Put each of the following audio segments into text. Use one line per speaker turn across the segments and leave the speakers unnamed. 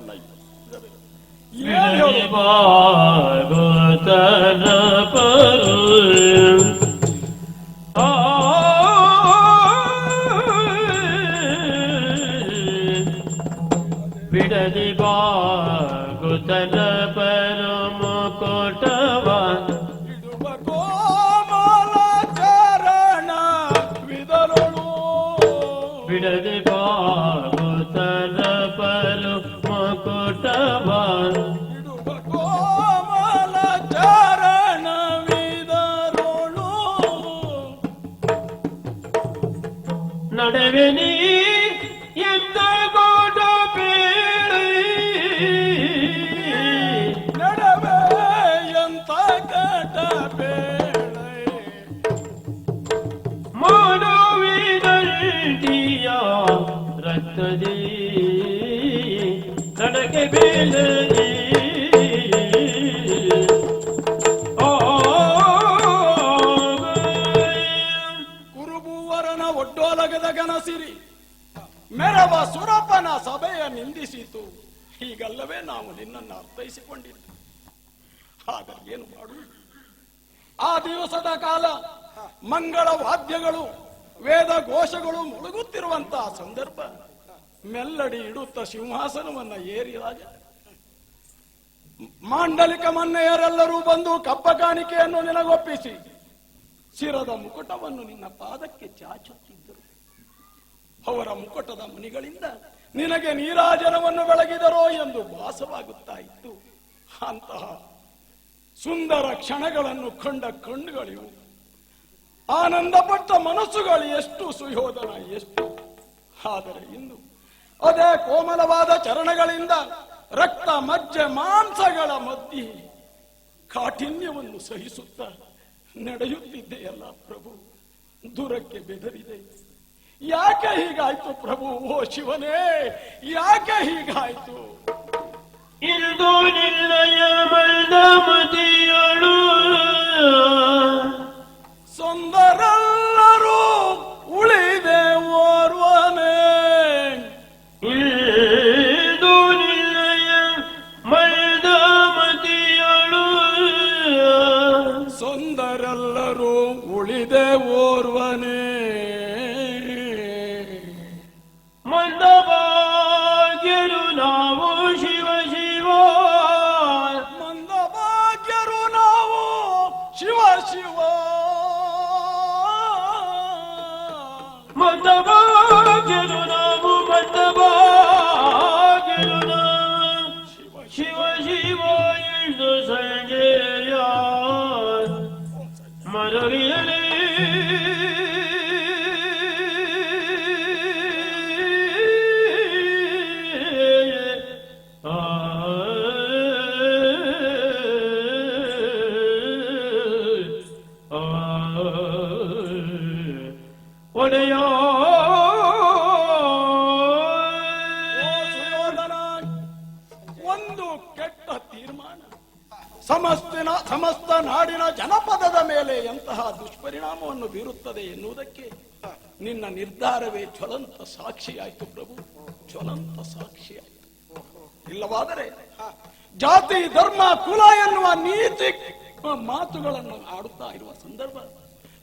ನನ್ನ
ಬಿಡದಿ ಬಾಗುತನ ಪರಮ ಕೋಟವ
ಇಡುವ ಕೋಮಲ ಚರಣ ವಿದರಳು
ಬಿಡದಿ ಬಾಗುತನ ಪರಮ ಕೋಟವ
ಇಡುವ ಕೋಮಲ ಚರಣ ವಿದರಳು
ನಡುವೆ ನೀ ಎಂತ ಕೋಟ
ನಡವೆ ಎಂತ ಕಟ ಬೇಳೆ
ಮಾಡುವಿದಲ್ಟಿಯ ರಕ್ತದಿ ನಡಗೆ ಬೇಲದಿ
ಕುರುಬುವರನ ಒಡ್ಡೋಲಗದ ಗನಸಿರಿ ಮೆರವ ಸುರಪ್ಪನ ಸಭೆಯ ನಿಂದಿಸಿತು. ಹೀಗಲ್ಲವೇ ನಾವು ನಿನ್ನನ್ನು ಅರ್ಥೈಸಿಕೊಂಡಿದ್ದು. ಆಗ ಏನು ಮಾಡು? ಆ ದಿವಸದ ಕಾಲ ಮಂಗಳ ವಾದ್ಯಗಳು ವೇದ ಘೋಷಗಳು ಮುಳುಗುತ್ತಿರುವಂತಹ ಸಂದರ್ಭ ಮೆಲ್ಲಡಿ ಇಡುತ್ತ ಸಿಂಹಾಸನವನ್ನ ಏರಿ ರಾಜ ಮಾಂಡಲಿಕ ಮನ್ನೆಯರೆಲ್ಲರೂ ಬಂದು ಕಪ್ಪ ಕಾಣಿಕೆಯನ್ನು ನಿನಗೊಪ್ಪಿಸಿ ಶಿರದ ಮುಕುಟವನ್ನು ನಿನ್ನ ಪಾದಕ್ಕೆ ಚಾಚುತ್ತಿದ್ದರು. ಅವರ ಮುಕುಟದ ಮುನಿಗಳಿಂದ ನಿನಗೆ ನೀರಾಜನವನ್ನು ಬೆಳಗಿದರೋ ಎಂದು ಭಾಸವಾಗುತ್ತಾ ಇತ್ತು. ಅಂತಹ ಸುಂದರ ಕ್ಷಣಗಳನ್ನು ಕಂಡ ಕಣ್ಣುಗಳಿವು. ಆನಂದಪಟ್ಟ ಮನಸ್ಸುಗಳು ಎಷ್ಟು ಸುಯೋಧನ ಎಷ್ಟು. ಆದರೆ ಇಂದು ಅದೇ ಕೋಮಲವಾದ ಚರಣಗಳಿಂದ ರಕ್ತ ಮಜ್ಜೆ ಮಾಂಸಗಳ ಮಧ್ಯೆ ಕಾಠಿನ್ಯವನ್ನು ಸಹಿಸುತ್ತ ನಡೆಯುತ್ತಿದ್ದೆಯಲ್ಲ ಪ್ರಭು, ದೂರಕ್ಕೆ ಬೆದರಿದೆ. ಯಾಕೆ ಹೀಗಾಯ್ತು ಪ್ರಭು? ಓ ಶಿವನೇ, ಯಾಕೆ ಹೀಗಾಯ್ತು?
ಇಂದು ನಿನ್ನಯ ಮಲ್ದ ಮದಿಯಳು
ಸುಂದರೆಲ್ಲರೂ ಉಳಿದೆ ಓರ್ವನೇ.
ಇಂದು ನಿನ್ನಯ ಮಲ್ದ ಮದಿಯಳು
ಸುಂದರೆಲ್ಲರೂ ಉಳಿದೆ ಓರ್ವನೇ.
ಮಂದಭಾಗ್ಯರು ನಾವು ಶಿವ ಶಿವ
ಮಂದಭಾಗ್ಯರು ನಾವು ಶಿವ ಶಿವ.
ಮಂದಭಾಗ್ಯರು ನಾವು ಮಂದಭಾಗ್ಯರು ನಾವು ಶಿವ ಶಿವ ಎಂದು ಸಂಜೆಯ ಮರಳಿಯಲಿ ಒಡೆಯ
ಒಂದು ಕೆಟ್ಟ ತೀರ್ಮಾನ ಸಮಸ್ತ ನಾಡಿನ ಜನಪದದ ಮೇಲೆ ಎಂತಹ ದುಷ್ಪರಿಣಾಮವನ್ನು ಬೀರುತ್ತದೆ ಎನ್ನುವುದಕ್ಕೆ ನಿನ್ನ ನಿರ್ಧಾರವೇ ಜ್ವಲಂತ ಸಾಕ್ಷಿಯಾಯಿತು ಪ್ರಭು, ಜ್ವಲಂತ ಸಾಕ್ಷಿಯಾಯಿತು. ಇಲ್ಲವಾದರೆ ಜಾತಿ ಧರ್ಮ ಕುಲ ಎನ್ನುವ ನೀತಿ ಮಾತುಗಳನ್ನು ಆಡುತ್ತಾ ಇರುವ ಸಂದರ್ಭ,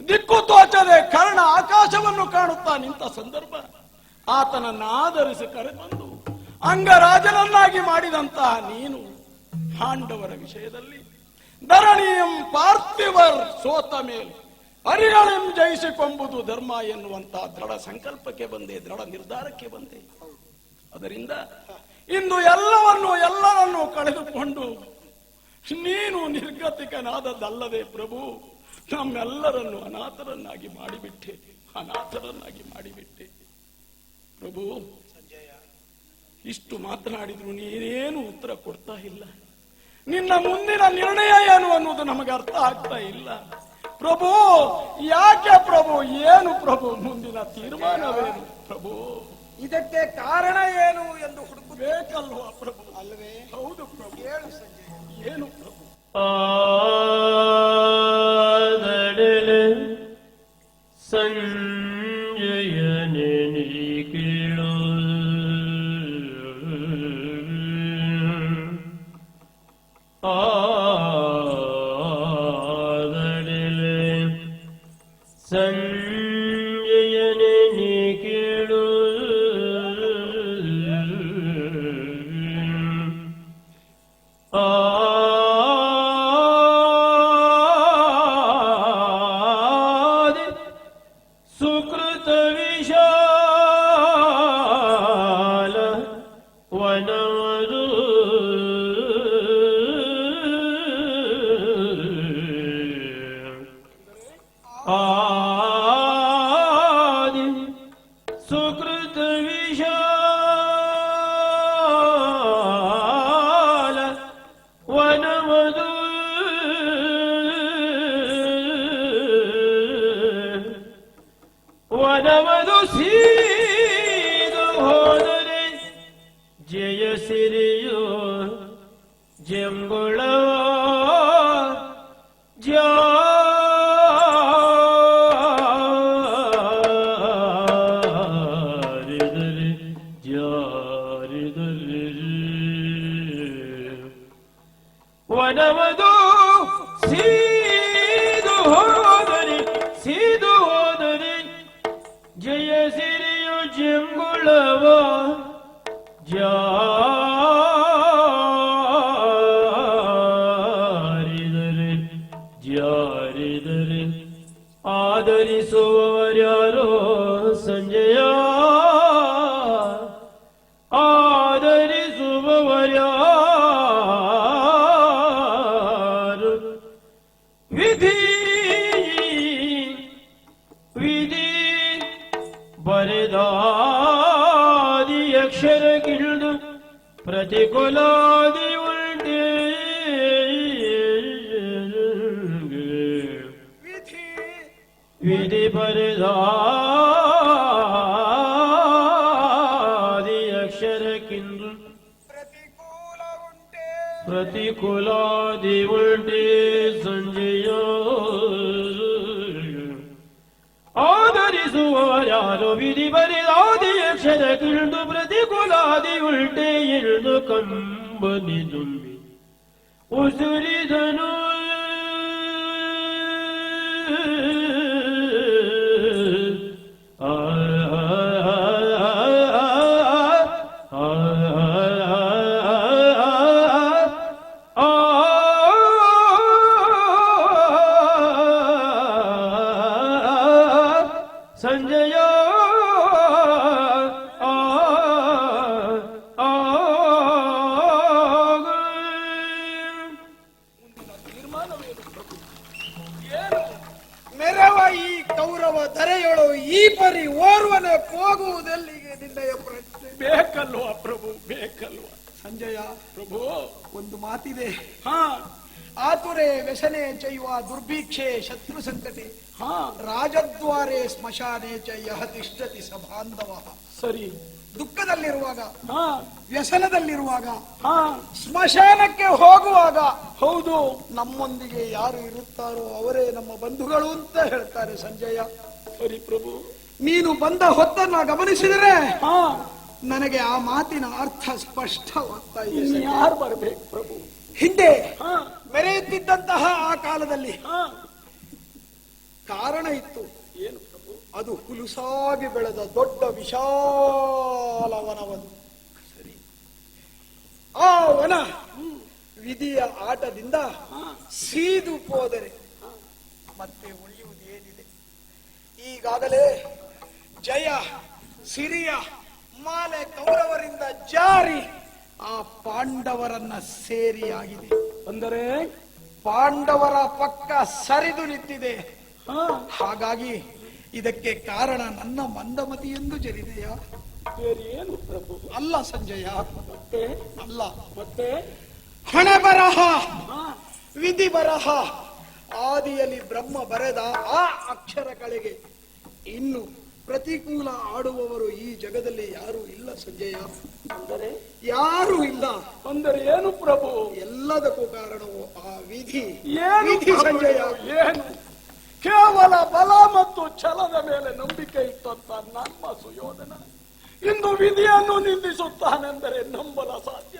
ದಿಕ್ಕು ತೋಚದೆ ಕರ್ಣ ಆಕಾಶವನ್ನು ಕಾಣುತ್ತಾ ನಿಂತ ಸಂದರ್ಭ, ಆತನನ್ನು ಆಧರಿಸಿ ಕರೆತಂದು ಅಂಗರಾಜನನ್ನಾಗಿ ಮಾಡಿದಂತಹ ನೀನು ಪಾಂಡವರ ವಿಷಯದಲ್ಲಿ ಧರಣಿಯಂ ಪಾರ್ಥಿವರ್ ಸೋತ ಮೇಲೆ ಅರಿಗಳಂ ಜಯಿಸಿಕೊಂಬುದು ಧರ್ಮ ಎನ್ನುವಂತಹ ದೃಢ ಸಂಕಲ್ಪಕ್ಕೆ ಬಂದೆ, ದೃಢ ನಿರ್ಧಾರಕ್ಕೆ ಬಂದೆ. ಅದರಿಂದ ಇಂದು ಎಲ್ಲರನ್ನೂ ಕಳೆದುಕೊಂಡು ನೀನು ನಿರ್ಗತಿಕನಾದದ್ದಲ್ಲದೆ ಪ್ರಭು, ನಮ್ಮೆಲ್ಲರನ್ನು ಅನಾಥರನ್ನಾಗಿ ಮಾಡಿಬಿಟ್ಟೆ ಪ್ರಭು. ಇಷ್ಟು ಮಾತನಾಡಿದ್ರು ನೀನೇನು ಉತ್ತರ ಕೊಡ್ತಾ ಇಲ್ಲ. ನಿನ್ನ ಮುಂದಿನ ನಿರ್ಣಯ ಏನು ಅನ್ನೋದು ನಮಗೆ ಅರ್ಥ ಆಗ್ತಾ ಇಲ್ಲ ಪ್ರಭು. ಯಾಕೆ ಪ್ರಭು? ಏನು ಪ್ರಭು ಮುಂದಿನ ತೀರ್ಮಾನವೇನು ಪ್ರಭು?
ಇದಕ್ಕೆ ಕಾರಣ ಏನು ಎಂದು
ಹುಡುಕಬೇಕಲ್ವಾ ಪ್ರಭು?
ಅಲ್ವೇ?
ಹೌದು ಪ್ರಭು.
ಹೇಳು ಸಂಜಯ,
ಏನು ಪ್ರಭು?
ಸಂಜಯನೇ ನೀ ಕೇಳು, ವನವದು ಆದಿ ಸುಕೃತ ವಿಶಾಲ ವನವದು ವನವದು ಸೀದು ಹೋದರೆ ಜಯ ಸಿರಿಯೋ ಜಂಗುಳವ ಜಾರಿದರೆ ಜಾರಿದರೆ ವನವದು ಸೀದು ಹೋದರೆ ಜಯ ಸಿರಿಯು ಜಂಗುಳವ ಜಾರಿದರೆ ಆದರಿಸುವವರ್ಯಾರೋ ಸಂಜಯ ಆದರಿಸುವವರ್ಯಾರು ವಿಧಿ ಬರೆದಾದಿ ಅಕ್ಷರ ಗಿಳಿದು ಪ್ರತಿಕೂಲಾದಿ ಉಲ್ಟೆ ವಿಧಿ ಬರೆದಾದಿ ಅಕ್ಷರಕ್ಕಿಂದು ಪ್ರತಿಕೂಲಾದಿ ಉಲ್ಟೆ ಸಂಜಯ ಆದರಿಸುವವರ್ಯಾರು ವಿಧಿ ಬರೆದಾದಿ ಅಕ್ಷರ ಕಿಳಿದು ಪ್ರತಿಕೂಲಾದಿ ಉಲ್ಟೆ ಇಳಿದು ಕಂಬನಿ ತುಂಬಿ ಉಸುರಿದನು ಸಂಜಯ
ತೀರ್ಮಾನವೇನು ಪ್ರಭು? ಏನು
ಮೆರವ ಈ ಕೌರವ ಧರೆಯೊಳು ಈ ಪರಿ ಓರ್ವನೆ ಹೋಗುವುದೆಲ್ಲಿಗೆ ನಿನ್ನಯ ಪ್ರಶ್ನೆ?
ಬೇಕಲ್ವಾ ಪ್ರಭು, ಬೇಕಲ್ವಾ
ಸಂಜಯ,
ಪ್ರಭು?
ಒಂದು ಮಾತಿದೆ.
ಹಾ
ಆತುರೆ ವ್ಯಸನೆ ಚೈವ ದುರ್ಭಿಕ್ಷೆ ಶತ್ರು ಸಂಕಟೆ
ಹಾ
ರಾಜದ್ವಾರೆ ಸ್ಮಶಾನೆ ಚ ಯಹ ತಿಷ್ಠತಿ ಸ ಬಾಂಧವ.
ಸರಿ.
ದುಃಖದಲ್ಲಿರುವಾಗ,
ಹಾ
ವ್ಯಸನದಲ್ಲಿರುವಾಗ,
ಹಾ
ಸ್ಮಶಾನಕ್ಕೆ ಹೋಗುವಾಗ
ಹೌದು,
ನಮ್ಮೊಂದಿಗೆ ಯಾರು ಇರುತ್ತಾರೋ ಅವರೇ ನಮ್ಮ ಬಂಧುಗಳು ಅಂತ ಹೇಳ್ತಾರೆ ಸಂಜಯ.
ಸರಿ ಪ್ರಭು.
ನೀನು ಬಂದ ಹೊತ್ತನ್ನ ಗಮನಿಸಿದರೆ
ಹಾ
ನನಗೆ ಆ ಮಾತಿನ ಅರ್ಥ ಸ್ಪಷ್ಟವಾಗ್ತಾ ಇದೆ ಸಂಜಯ.
ಯಾರು ಬರ್ಬೇಕು ಪ್ರಭು?
ಹಿಂದೆ
ಹಾ
ಮೆರೆಯುತ್ತಿದ್ದಂತಹ ಆ ಕಾಲದಲ್ಲಿ
ಹಾ
ಕಾರಣ ಇತ್ತು.
ಏನು ಪ್ರಭು?
ಅದು ಹುಲುಸಾಗಿ ಬೆಳೆದ ದೊಡ್ಡ ವಿಶಾಲ ವನವನ್ನು.
ಸರಿ.
ಆ ವನ ವಿಧಿಯ ಆಟದಿಂದ ಸೀದು ಹೋದರೆ ಮತ್ತೆ ಉಳಿಯುವುದೇನಿದೆ? ಈಗಾಗಲೇ ಜಯ ಸಿರಿಯ ಮಾಲೆ ಕೌರವರಿಂದ ಜಾರಿ ಆ ಪಾಂಡವರನ್ನ ಸೇರಿಯಾಗಿದೆ.
ಅಂದರೆ
ಪಾಂಡವರ ಪಕ್ಕ ಸರಿದು ನಿಂತಿದೆ.
ಹಾ
ಹಾಗಾಗಿ ಇದಕ್ಕೆ ಕಾರಣ ನನ್ನ ಮಂದಮತಿ ಎಂದು ಜರಿದೆಯ?
ಬೇರೆ ಏನು ಪ್ರಭು?
ಅಲ್ಲ ಸಂಜಯ,
ಮತ್ತೆ
ಅಲ್ಲ.
ಮತ್ತೆ
ಹಣೆ ಬರಹ,
ಹಾ
ವಿಧಿ ಬರಹ, ಆದಿಯಲ್ಲಿ ಬ್ರಹ್ಮ ಬರೆದ ಆ ಅಕ್ಷರಗಳಿಗೆ ಇನ್ನು ಪ್ರತಿಕೂಲ ಆಡುವವರು ಈ ಜಗದಲ್ಲಿ ಯಾರು ಇಲ್ಲ ಸಂಜಯ.
ಅಂದರೆ
ಯಾರು ಇಲ್ಲ.
ಅಂದರೆ ಏನು ಪ್ರಭು?
ಎಲ್ಲದಕ್ಕೂ ಕಾರಣವು ಆ ವಿಧಿ.
ಏನು
ವಿಧಿ
ಪ್ರಭು?
ಸಂಜಯ.
ಏನು? ಕೇವಲ ಬಲ ಮತ್ತು ಛಲದ ಮೇಲೆ ನಂಬಿಕೆ ಇಟ್ಟಂತ ನಮ್ಮ ಸುಯೋಧನ ಇಂದು ವಿಧಿಯನ್ನು ನಿಂದಿಸುತ್ತಾನೆಂದರೆ ನಂಬಲ ಸಾಧ್ಯ